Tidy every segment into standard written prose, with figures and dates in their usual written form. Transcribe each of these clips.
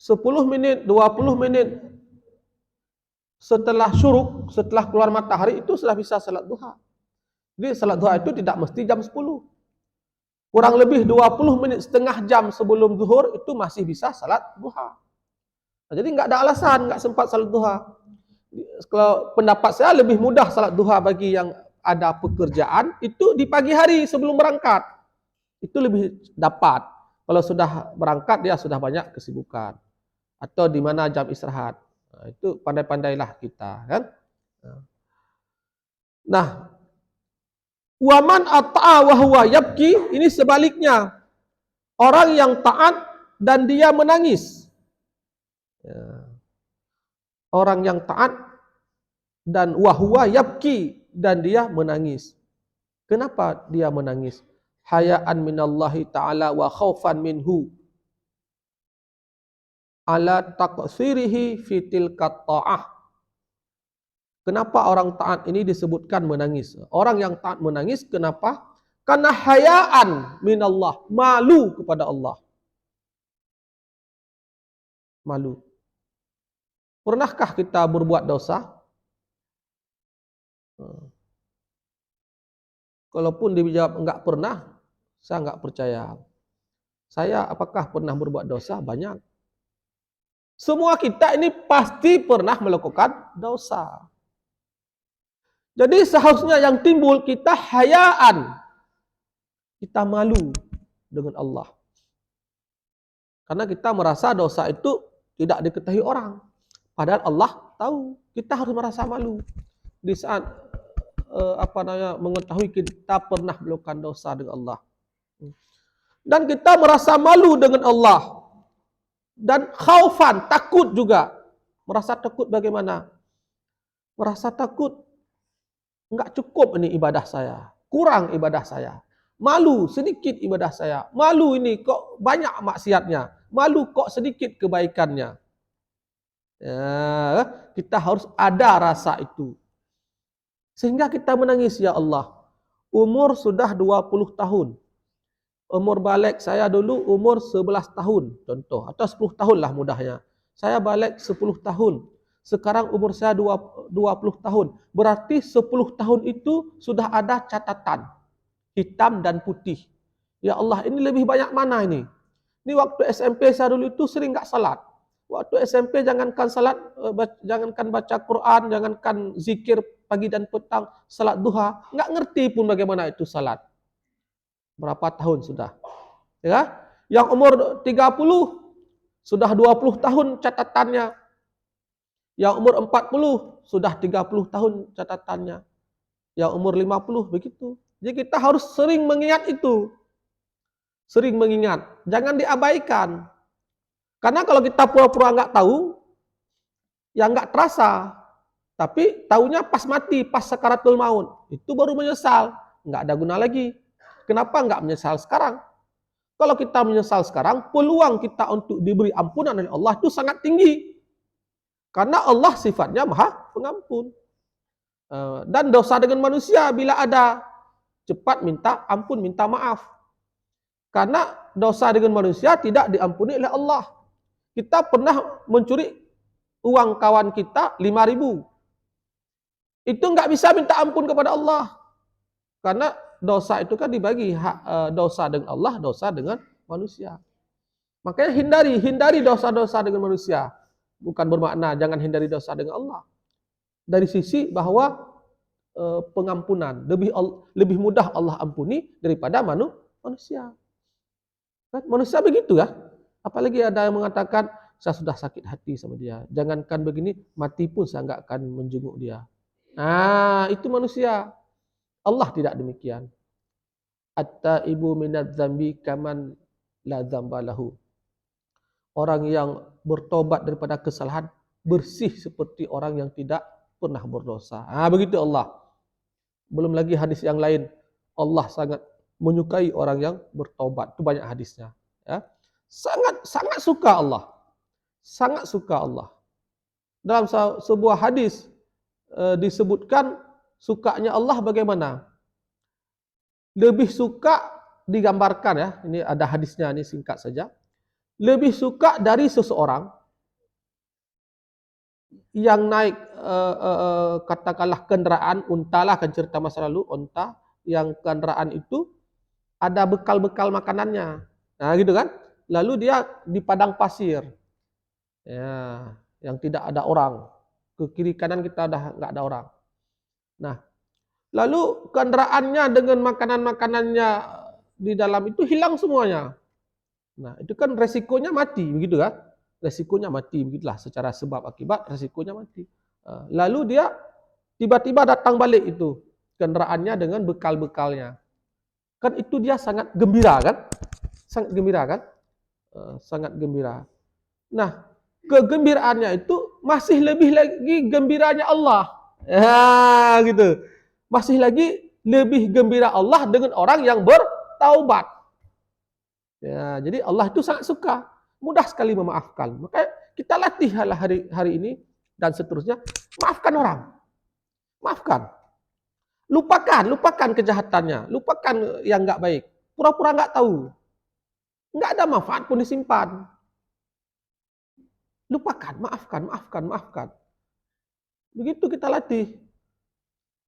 10 minit, 20 minit setelah syuruk, setelah keluar matahari itu sudah bisa salat duha. Jadi salat duha itu tidak mesti jam 10. Kurang lebih 20 menit, setengah jam sebelum zuhur itu masih bisa salat duha. Jadi enggak ada alasan enggak sempat salat duha. Kalau pendapat saya lebih mudah salat duha bagi yang ada pekerjaan itu di pagi hari sebelum berangkat. Itu lebih dapat. Kalau sudah berangkat dia sudah banyak kesibukan. Atau di mana jam istirahat. Itu pandai-pandailah kita, kan? Nah, waman ata'a wa huwa yabki, ini sebaliknya. Orang yang taat dan dia menangis. Orang yang taat dan wa huwa yabki dan dia menangis. Kenapa dia menangis? Hayaan minallahi ta'ala wa khaufan minhu ala taqsirihi fi tilka ta'ah. Kenapa orang taat ini disebutkan menangis? Orang yang taat menangis kenapa? Karena hayaan minallah, malu kepada Allah. Malu. Pernahkah kita berbuat dosa? Kalaupun dijawab enggak pernah, saya enggak percaya. Saya apakah pernah berbuat dosa? Banyak. Semua kita ini pasti pernah melakukan dosa. Jadi seharusnya yang timbul kita hayaan. Kita malu dengan Allah. Karena kita merasa dosa itu tidak diketahui orang. Padahal Allah tahu. Kita harus merasa malu. Di saat mengetahui kita pernah melakukan dosa dengan Allah. Dan kita merasa malu dengan Allah. Dan khaufan, takut juga. Merasa takut bagaimana? Merasa takut. Enggak cukup ini ibadah saya. Kurang ibadah saya. Malu sedikit ibadah saya. Malu ini kok banyak maksiatnya. Malu kok sedikit kebaikannya. Ya, kita harus ada rasa itu. Sehingga kita menangis, ya Allah. Umur sudah 20 tahun. Umur balik saya dulu umur 11 tahun. Contoh. Atau 10 tahun lah mudahnya. Saya balik 10 tahun. Sekarang umur saya 20 tahun. Berarti 10 tahun itu sudah ada catatan. Hitam dan putih. Ya Allah, ini lebih banyak mana ini? Ini waktu SMP saya dulu itu sering enggak salat. Waktu SMP jangankan salat, jangankan baca Quran, jangankan zikir pagi dan petang, salat duha, enggak ngerti pun bagaimana itu salat. Berapa tahun sudah? Ya? Yang umur 30 sudah 20 tahun catatannya. Yang umur 40 sudah 30 tahun catatannya. Yang umur 50 begitu. Jadi kita harus sering mengingat itu. Sering mengingat. Jangan diabaikan. Karena kalau kita pura-pura enggak tahu, ya enggak terasa. Tapi tahunya pas mati, pas sakaratul maut. Itu baru menyesal. Enggak ada guna lagi. Kenapa enggak menyesal sekarang? Kalau kita menyesal sekarang, peluang kita untuk diberi ampunan oleh Allah itu sangat tinggi. Karena Allah sifatnya maha pengampun. Dan dosa dengan manusia bila ada, cepat minta ampun, minta maaf. Karena dosa dengan manusia tidak diampuni oleh Allah. Kita pernah mencuri uang kawan kita 5.000. Itu enggak bisa minta ampun kepada Allah. Karena dosa itu kan dibagi, dosa dengan Allah, dosa dengan manusia. Makanya hindari dosa-dosa dengan manusia. Bukan bermakna jangan hindari dosa dengan Allah. Dari sisi bahwa pengampunan lebih mudah Allah ampuni daripada manusia. Kan manusia begitu ya. Apalagi ada yang mengatakan saya sudah sakit hati sama dia. Jangankan begini, mati pun saya enggak akan menjenguk dia. Nah, itu manusia. Allah tidak demikian. At-taibu minadz dzambi kaman la dzamba lahu. Orang yang bertobat daripada kesalahan bersih seperti orang yang tidak pernah berdosa. Begitu Allah. Belum lagi hadis yang lain. Allah sangat menyukai orang yang bertobat. Itu banyak hadisnya. Ya. Sangat suka Allah. Sangat suka Allah. Dalam sebuah hadis disebutkan sukanya Allah bagaimana? Lebih suka digambarkan ya. Ini ada hadisnya, ini singkat saja. lebih suka dari seseorang yang naik katakanlah kendaraan unta lah, kan cerita masa lalu unta yang kendaraan itu ada bekal-bekal makanannya. Nah, gitu kan? Lalu dia di padang pasir. Ya, yang tidak ada orang. Ke kiri kanan kita udah nggak ada orang. Nah, lalu kendaraannya dengan makanan-makanannya di dalam itu hilang semuanya. Nah, itu kan resikonya mati, begitu kan? Resikonya mati, begitulah secara sebab akibat resikonya mati. Lalu dia tiba-tiba datang balik itu kendaraannya dengan bekal-bekalnya. Kan itu dia sangat gembira kan? Sangat gembira kan? Sangat gembira. Nah, kegembiraannya itu masih lebih lagi gembiranya Allah. Ya, gitu. Masih lagi lebih gembira Allah dengan orang yang bertaubat. Ya, jadi Allah itu sangat suka, mudah sekali memaafkan. Maka kita latih hari ini dan seterusnya, maafkan orang. Maafkan. Lupakan kejahatannya, lupakan yang nggak baik. Pura-pura nggak tahu. Nggak ada manfaat pun disimpan. Lupakan, maafkan. Begitu kita latih.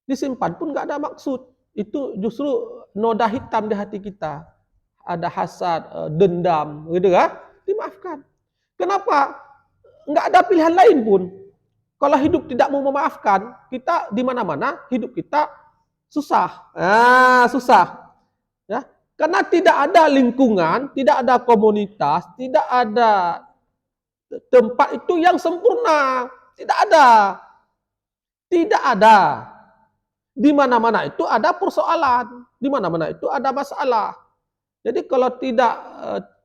Disimpan pun nggak ada maksud. Itu justru noda hitam di hati kita. Ada hasad, dendam, gitu kan? Dimaafkan. Kenapa? Nggak ada pilihan lain pun. Kalau hidup tidak mau memaafkan, kita di mana-mana hidup kita susah. Susah. Ya, karena tidak ada lingkungan, tidak ada komunitas, tidak ada tempat itu yang sempurna. Tidak ada. Tidak ada. Di mana-mana itu ada persoalan. Di mana-mana itu ada masalah. Jadi kalau tidak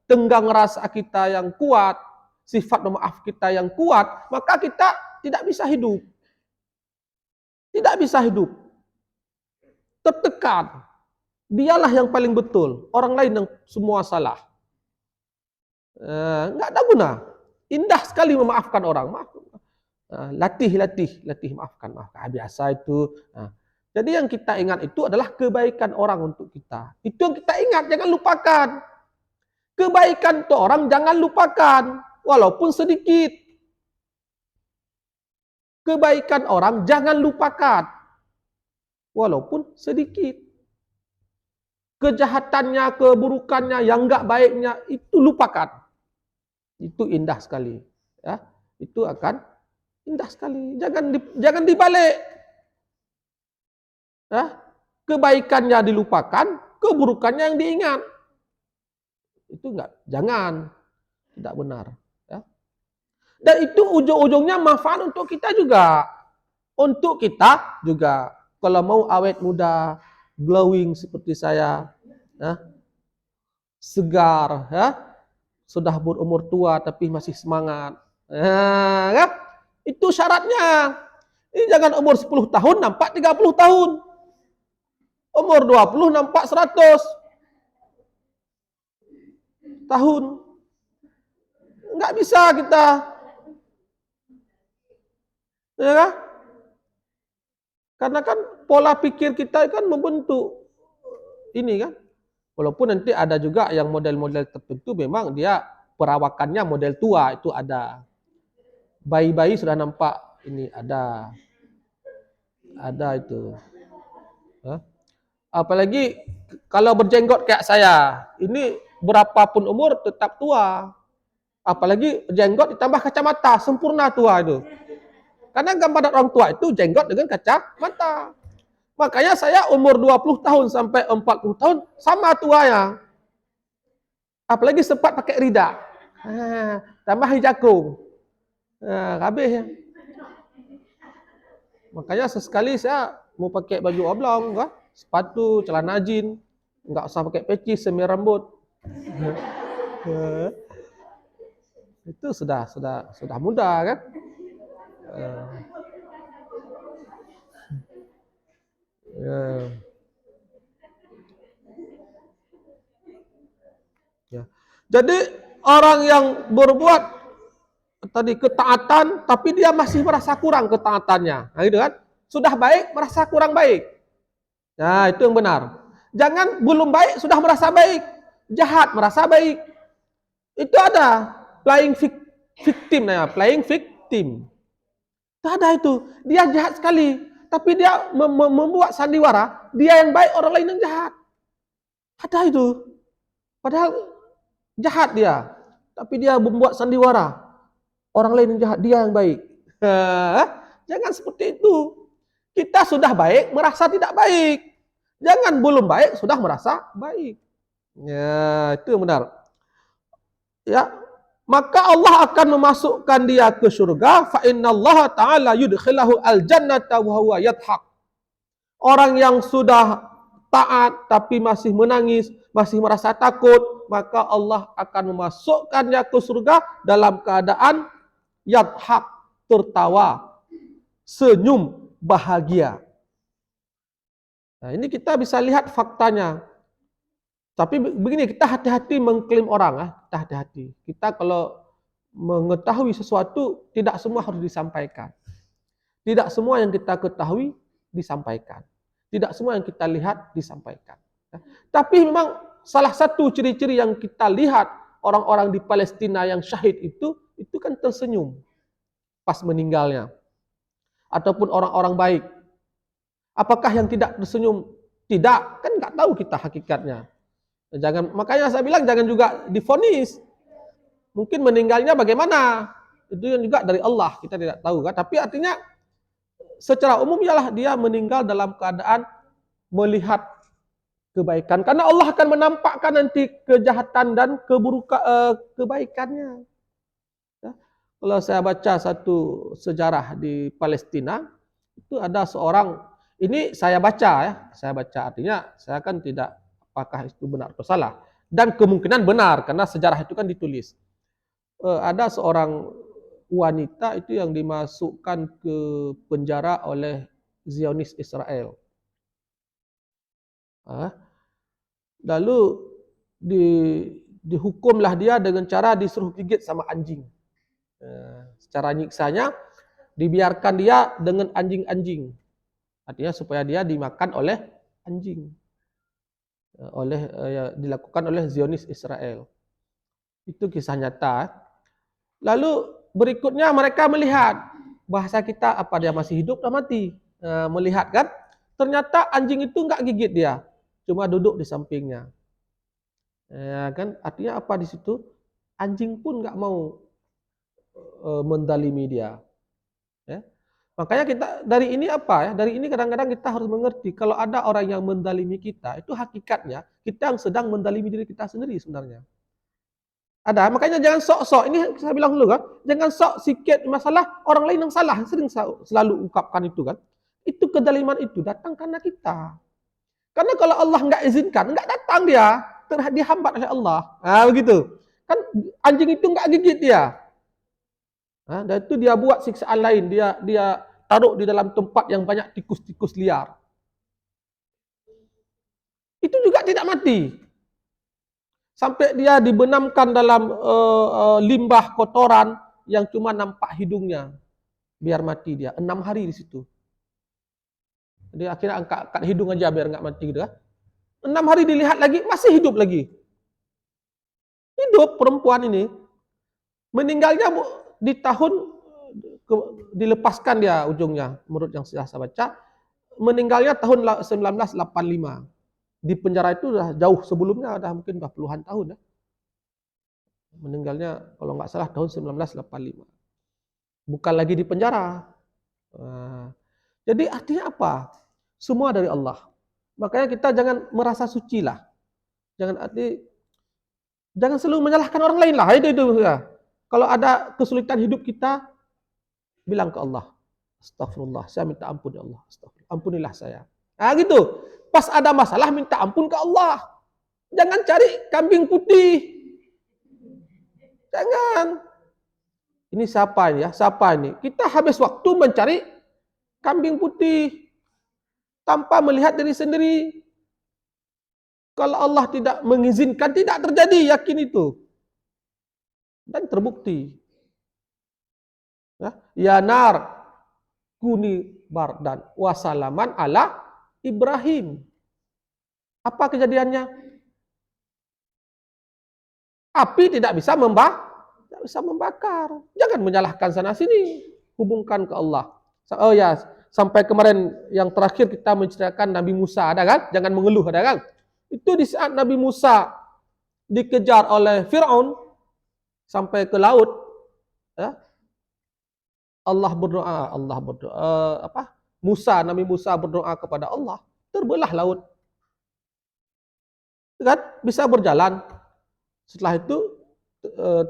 tenggang rasa kita yang kuat, sifat memaaf kita yang kuat, maka kita tidak bisa hidup. Tidak bisa hidup. Tertekan. Dialah yang paling betul. Orang lain yang semua salah. Nggak ada guna. Indah sekali memaafkan orang. Latih, maafkan. Biasa itu. Jadi yang kita ingat itu adalah kebaikan orang untuk kita. Itu yang kita ingat, jangan lupakan. Kebaikan itu orang jangan lupakan, walaupun sedikit. Kebaikan orang jangan lupakan, walaupun sedikit. Kejahatannya, keburukannya, yang enggak baiknya, itu lupakan. Itu indah sekali. Ya, itu akan indah sekali. Jangan dibalik. Ya, kebaikannya dilupakan, keburukannya yang diingat. Itu enggak, jangan. Tidak benar. Ya. Dan itu ujung-ujungnya manfaat untuk kita juga. Untuk kita juga. Kalau mau awet muda, glowing seperti saya, ya, segar, ya, sudah berumur tua tapi masih semangat. Ya, itu syaratnya. Ini jangan umur 10 tahun nampak 30 tahun. Umur 20 nampak 100 tahun. Nggak bisa kita. Ya kan? Karena kan pola pikir kita kan membentuk ini kan. Walaupun nanti ada juga yang model-model tertentu memang dia perawakannya model tua, itu ada. Bayi-bayi sudah nampak ini ada. Ada itu. Apalagi kalau berjenggot kayak saya, ini berapapun umur tetap tua. Apalagi jenggot ditambah kacamata, sempurna tua itu. Karena gambaran orang tua itu jenggot dengan kacamata. Makanya saya umur 20 tahun sampai 40 tahun sama tuanya. Apalagi sempat pakai rida. Tambah hijakung. Habis ya. Makanya sesekali saya mau pakai baju oblong, kan? Sepatu, celana jin. Enggak usah pakai peci, semir rambut. Itu sudah mudah kan? Ya. Jadi orang yang berbuat tadi ketaatan, tapi dia masih merasa kurang ketaatannya, nah, gitu kan? Sudah baik merasa kurang baik. Nah, itu yang benar. Jangan belum baik sudah merasa baik, jahat merasa baik. Itu ada victim, playing victim. Itu ada itu. Dia jahat sekali, tapi dia membuat sandiwara, dia yang baik, orang lain yang jahat. Ada itu. Padahal jahat dia, tapi dia membuat sandiwara, orang lain yang jahat, dia yang baik. Jangan seperti itu. Kita sudah baik, merasa tidak baik. Jangan belum baik, sudah merasa baik. Ya, itu yang benar. Ya, maka Allah akan memasukkan dia ke surga. Fa innallaha ta'ala yudkhilahu al-jannata wa huwa yadhak. Orang yang sudah taat tapi masih menangis, masih merasa takut, maka Allah akan memasukkannya ke surga dalam keadaan yadhak, tertawa, senyum, bahagia. Nah, ini kita bisa lihat faktanya. Tapi begini, kita hati-hati mengklaim orang, kita hati-hati. Kita kalau mengetahui sesuatu, tidak semua harus disampaikan. Tidak semua yang kita ketahui disampaikan. Tidak semua yang kita lihat disampaikan. Tapi memang salah satu ciri-ciri yang kita lihat orang-orang di Palestina yang syahid itu kan tersenyum pas meninggalnya. Ataupun orang-orang baik. Apakah yang tidak tersenyum? Tidak, kan nggak tahu kita hakikatnya. Makanya saya bilang jangan juga divonis. Mungkin meninggalnya bagaimana? Itu yang juga dari Allah, kita tidak tahu kan. Tapi artinya secara umum ialah dia meninggal dalam keadaan melihat kebaikan. Karena Allah akan menampakkan nanti kejahatan dan kebaikannya. Ya. Kalau saya baca satu sejarah di Palestina, itu ada seorang, ini saya baca artinya saya kan tidak apakah itu benar atau salah. Dan kemungkinan benar, karena sejarah itu kan ditulis. Ada seorang wanita itu yang dimasukkan ke penjara oleh Zionis Israel. Lalu dihukumlah dia dengan cara disuruh gigit sama anjing. Secara nyiksanya, dibiarkan dia dengan anjing-anjing. Artinya supaya dia dimakan oleh anjing. Dilakukan oleh Zionis Israel. Itu kisah nyata. Lalu berikutnya mereka melihat, bahasa kita apa, dia masih hidup atau mati. Melihat kan, ternyata anjing itu enggak gigit dia, cuma duduk di sampingnya. Ya kan, artinya apa di situ? Anjing pun enggak mau mendalimi dia. Ya. Makanya kita dari ini apa ya? Dari ini kadang-kadang kita harus mengerti kalau ada orang yang mendalimi kita, itu hakikatnya kita yang sedang mendalimi diri kita sendiri sebenarnya. Ada, makanya jangan sok-sok. Ini saya bilang dulu kan, jangan sok sikit masalah orang lain yang salah. Sering selalu ungkapkan itu kan. Itu kedaliman itu datang karena kita. Karena kalau Allah nggak izinkan, nggak datang dia, dihambat oleh Allah. Nah, begitu. Kan anjing itu nggak gigit dia. Nah, dan itu dia buat siksaan lain, dia taruh di dalam tempat yang banyak tikus-tikus liar. Itu juga tidak mati. Sampai dia dibenamkan dalam limbah kotoran yang cuma nampak hidungnya. Biar mati dia. 6 hari di situ. Dia akhirnya angkat hidung aja biar nggak mati gitu kan. 6 hari dilihat lagi, masih hidup lagi. Hidup perempuan ini. Meninggalnya di tahun, dilepaskan dia ujungnya, menurut yang saya baca. Meninggalnya tahun 1985. Di penjara itu sudah jauh sebelumnya, ada mungkin puluhan tahun ya. Meninggalnya kalau nggak salah tahun 1985. Bukan lagi di penjara. Jadi artinya apa? Semua dari Allah. Makanya kita jangan merasa suci lah. Jangan selalu menyalahkan orang lain lah. Itu ya. Kalau ada kesulitan hidup kita, bilang ke Allah, astagfirullah, saya minta ampun ya Allah. Astagfirullah, ampunilah saya. Nah gitu. Pas ada masalah minta ampun ke Allah. Jangan cari kambing putih. Jangan. Ini siapa ini ya? Siapa ini? Kita habis waktu mencari kambing putih tanpa melihat diri sendiri. Kalau Allah tidak mengizinkan, tidak terjadi, yakin itu. Dan terbukti. Ya nar kuni bardan wasalaman ala Ibrahim. Apa kejadiannya? Api tidak bisa membakar. Jangan menyalahkan sana sini, hubungkan ke Allah. Oh ya, sampai kemarin yang terakhir kita menceritakan Nabi Musa, ada kan? Jangan mengeluh, ada kan? Itu di saat Nabi Musa dikejar oleh Fir'aun sampai ke laut, ya, Nabi Musa berdoa kepada Allah, terbelah laut, kan? Bisa berjalan. Setelah itu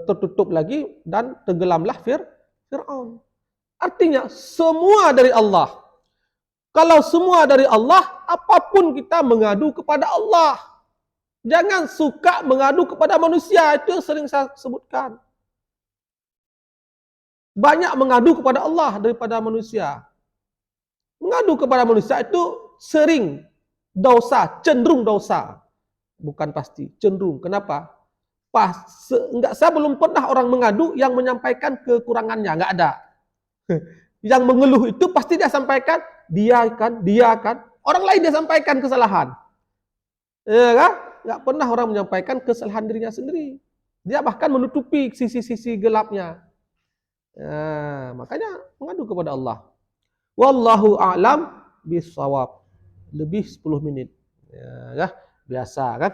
tertutup lagi dan tenggelamlah Fir'aun. Artinya semua dari Allah. Kalau semua dari Allah, apapun kita mengadu kepada Allah. Jangan suka mengadu kepada manusia, itu yang sering saya sebutkan. Banyak mengadu kepada Allah daripada manusia. Mengadu kepada manusia itu sering dosa, cenderung dosa. Bukan pasti, cenderung. Kenapa? Saya belum pernah orang mengadu yang menyampaikan kekurangannya, enggak ada. Yang mengeluh itu pasti dia sampaikan, dia kan. Orang lain dia sampaikan kesalahan. Ya kan? Enggak pernah orang menyampaikan kesalahan dirinya sendiri. Dia bahkan menutupi sisi-sisi gelapnya. Ya, makanya mengadu kepada Allah. Wallahu a'lam bishawab. Lebih 10 menit. Ya, biasa kan?